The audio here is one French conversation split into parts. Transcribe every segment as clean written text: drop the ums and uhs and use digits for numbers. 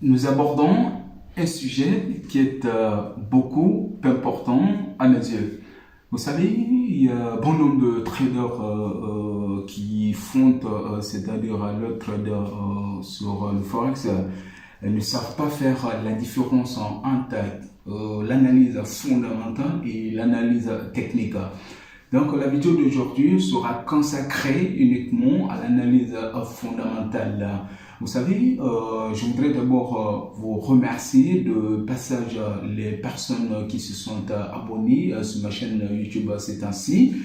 Nous abordons un sujet qui est beaucoup important à mes yeux. Vous savez, il y a bon nombre de traders qui font, c'est-à-dire le trader sur le Forex, ne savent pas faire la différence entre l'analyse fondamentale et l'analyse technique. Donc la vidéo d'aujourd'hui sera consacrée uniquement à l'analyse fondamentale. Vous savez, je voudrais d'abord vous remercier de passage les personnes qui se sont abonnées sur ma chaîne YouTube ces temps-ci.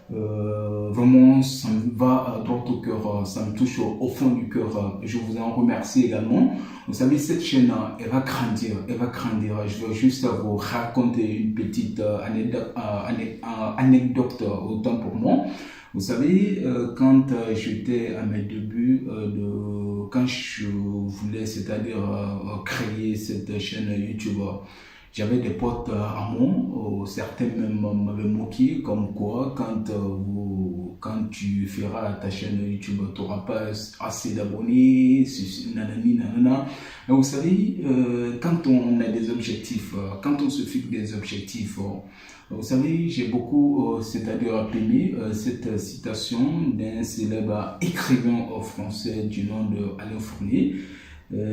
Vraiment, ça me va droit au cœur, ça me touche au fond du cœur. Je vous en remercie également. Vous savez, cette chaîne, elle va grandir, elle va grandir. Je veux juste vous raconter une petite anecdote autant pour moi. Vous savez, quand j'étais à mes débuts, quand je voulais, c'est-à-dire créer cette chaîne YouTube, j'avais des potes à moi, certains même m'avaient moqué comme quoi quand tu feras ta chaîne YouTube, tu n'auras pas assez d'abonnés, nanani, nanana. Mais vous savez, quand on a des objectifs, quand on se fixe des objectifs, vous savez, j'ai beaucoup, c'est-à-dire aimé cette citation d'un célèbre écrivain français du nom de Alain Fournier,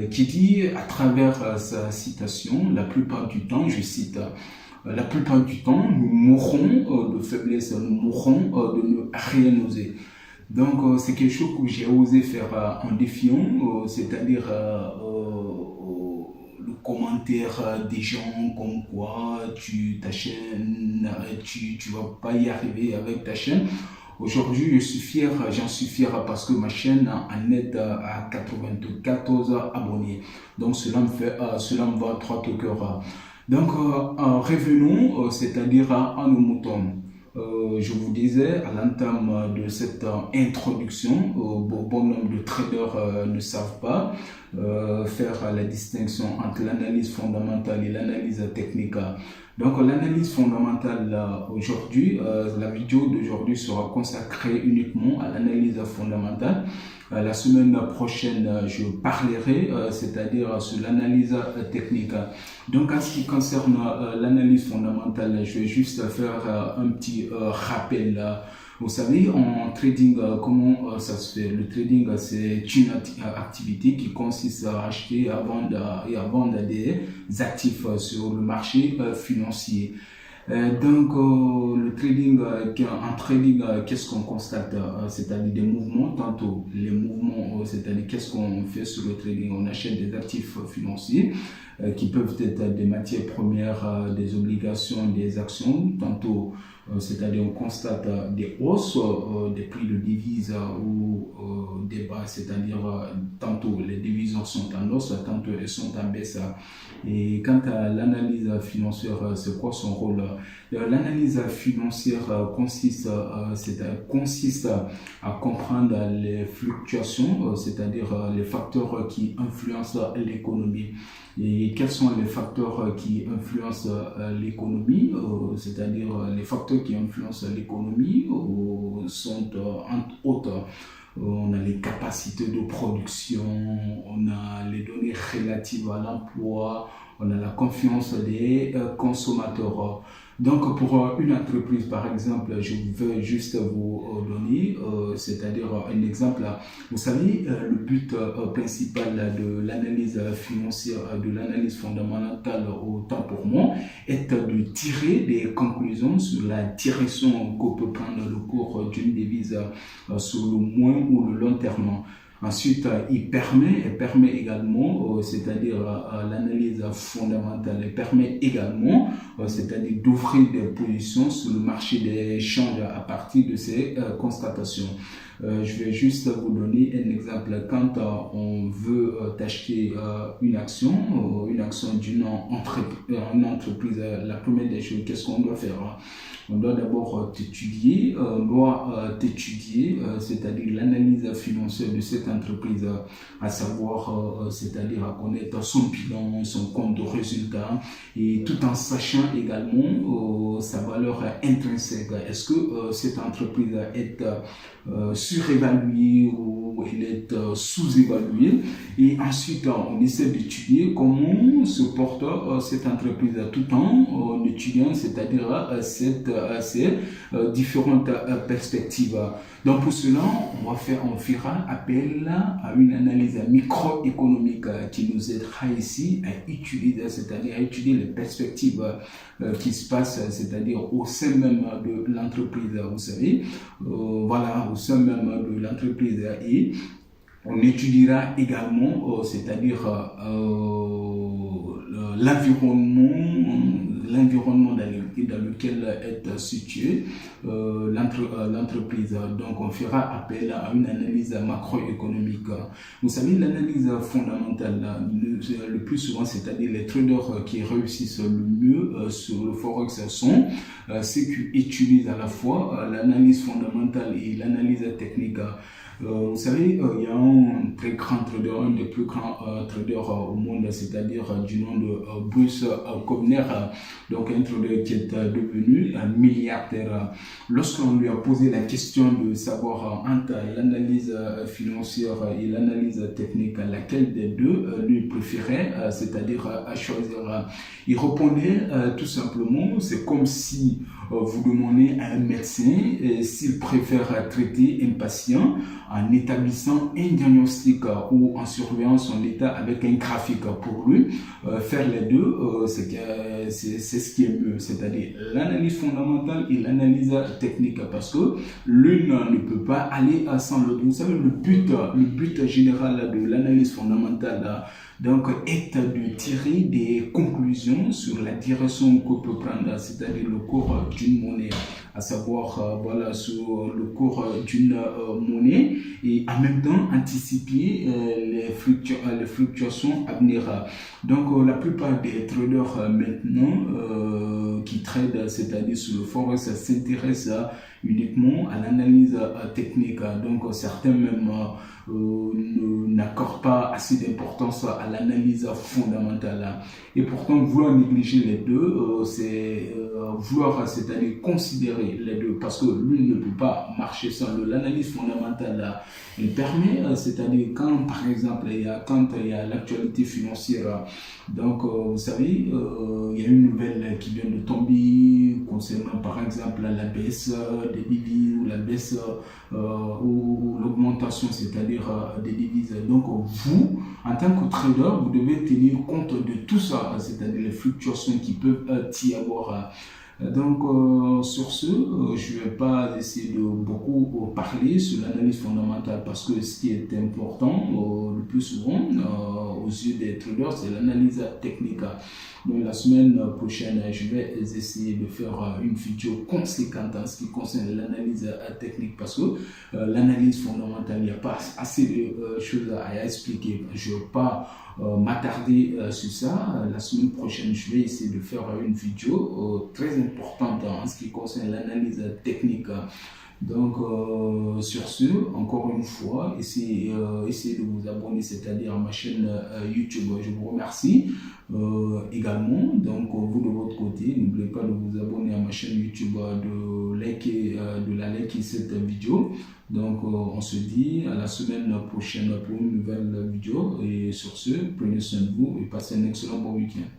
qui dit à travers sa citation, la plupart du temps, je cite, la plupart du temps, nous mourrons de faiblesse, nous mourrons de ne rien oser. Donc, c'est quelque chose que j'ai osé faire en défiant, c'est-à-dire le commentaire des gens comme quoi ta chaîne, tu vas pas y arriver avec ta chaîne. Aujourd'hui, j'en suis fier parce que ma chaîne en est à 94 abonnés. Donc, cela me va droit au cœur. Donc, revenons, c'est-à-dire à nos moutons. Je vous disais à l'entame de cette introduction, bon nombre de traders ne savent pas faire la distinction entre l'analyse fondamentale et l'analyse technique. Donc l'analyse fondamentale aujourd'hui, la vidéo d'aujourd'hui sera consacrée uniquement à l'analyse fondamentale. La semaine prochaine, je parlerai, c'est-à-dire sur l'analyse technique. Donc, en ce qui concerne l'analyse fondamentale, je vais juste faire un petit rappel. Vous savez, en trading, comment ça se fait? Le trading, c'est une activité qui consiste à acheter et à vendre des actifs sur le marché financier. Donc, le trading, en trading, qu'est-ce qu'on constate? C'est-à-dire des mouvements, tantôt les mouvements, c'est-à-dire qu'est-ce qu'on fait sur le trading? On achète des actifs financiers qui peuvent être des matières premières, des obligations, des actions, tantôt, c'est-à-dire on constate des hausses des prix de devises ou des bas, c'est-à-dire tantôt les devises sont en hausse, tantôt elles sont en baisse. Et quant à l'analyse financière, c'est quoi son rôle? L'analyse financière consiste à comprendre les fluctuations, c'est-à-dire les facteurs qui influencent l'économie. Et quels sont les facteurs qui influencent l'économie? C'est-à-dire les facteurs qui influencent l'économie sont entre autres. On a les capacités de production, on a les données relatives à l'emploi, on a la confiance des consommateurs. Donc pour une entreprise, par exemple, je veux juste vous donner, c'est-à-dire un exemple. Vous savez, le but principal de l'analyse financière, de l'analyse fondamentale, autant pour moi, est de tirer des conclusions sur la direction que peut prendre le cours d'une devise sur le moyen ou le long terme. Ensuite, elle permet également, c'est-à-dire l'analyse fondamentale, elle permet également, c'est-à-dire d'ouvrir des positions sur le marché des changes à partir de ces constatations. Je vais juste vous donner un exemple. Quand on veut acheter une action d'une entreprise, la première des choses, qu'est-ce qu'on doit faire? On doit d'abord t'étudier, c'est-à-dire l'analyse financière de cette entreprise, à savoir, c'est-à-dire à connaître son bilan, son compte de résultat, et tout en sachant également sa valeur intrinsèque. Est-ce que cette entreprise est surévaluée ou où elle est sous-évaluée. Et ensuite, on essaie d'étudier comment se porte cette entreprise tout en étudiant, c'est-à-dire ces différentes perspectives. Donc pour cela, on fera appel à une analyse microéconomique qui nous aidera ici à utiliser, c'est-à-dire à étudier les perspectives qui se passent, c'est-à-dire au sein même de l'entreprise, vous savez, voilà, au sein même de l'entreprise. Et on étudiera également, c'est-à-dire l'environnement dans lequel est située l'entreprise. Donc, on fera appel à une analyse macroéconomique. Vous savez, l'analyse fondamentale, le plus souvent, c'est-à-dire les traders qui réussissent le mieux sur le Forex sont ceux qui utilisent à la fois l'analyse fondamentale et l'analyse technique. Vous savez, il y a un très grand trader, un des plus grands traders au monde, c'est-à-dire du nom de Bruce Kovner, donc un trader qui est devenu un milliardaire. Lorsqu'on lui a posé la question de savoir entre l'analyse financière et l'analyse technique, laquelle des deux lui préférait, c'est-à-dire à choisir, il répondait tout simplement, c'est comme si vous demandez à un médecin s'il préfère traiter un patient en établissant un diagnostic ou en surveillant son état avec un graphique. Pour lui, faire les deux, c'est ce qui est mieux, c'est-à-dire l'analyse fondamentale et l'analyse technique, parce que l'une ne peut pas aller sans l'autre. Vous savez, le but général de l'analyse fondamentale donc est de tirer des conclusions sur la direction que peut prendre, c'est-à-dire le cours d'une monnaie, à savoir voilà, sur le cours d'une monnaie, et en même temps anticiper les fluctuations à venir. Donc la plupart des traders maintenant qui tradent, c'est-à-dire sur le forex, s'intéressent uniquement à l'analyse technique. Donc certains même n'accordent pas assez d'importance à l'analyse fondamentale. Et pourtant, vouloir négliger les deux, c'est vouloir, c'est-à-dire considérer les deux, parce que l'une ne peut pas marcher sans l'autre. L'analyse fondamentale, elle permet, c'est-à-dire quand, par exemple, il y a l'actualité financière, donc vous savez, il y a une nouvelle qui vient de tomber concernant, par exemple, la baisse des devises ou la baisse ou l'augmentation, c'est-à-dire des devises. Donc vous, en tant que trader, vous devez tenir compte de tout ça, c'est-à-dire les fluctuations qui peuvent y avoir. Donc sur ce, je ne vais pas essayer de beaucoup parler sur l'analyse fondamentale, parce que ce qui est important le plus souvent aux yeux des traders, c'est l'analyse technique. Donc la semaine prochaine, je vais essayer de faire une vidéo conséquente en ce qui concerne l'analyse technique, parce que l'analyse fondamentale, il n'y a pas assez de choses à expliquer. Je ne vais pas m'attarder sur ça. La semaine prochaine, je vais essayer de faire une vidéo très importante en ce qui concerne l'analyse technique. Donc sur ce, encore une fois, essayez de vous abonner, c'est-à-dire à ma chaîne YouTube. Je vous remercie également. Donc vous de votre côté, n'oubliez pas de vous abonner à ma chaîne YouTube, de la liker cette vidéo. Donc on se dit à la semaine prochaine pour une nouvelle vidéo. Et sur ce, prenez soin de vous et passez un excellent bon week-end.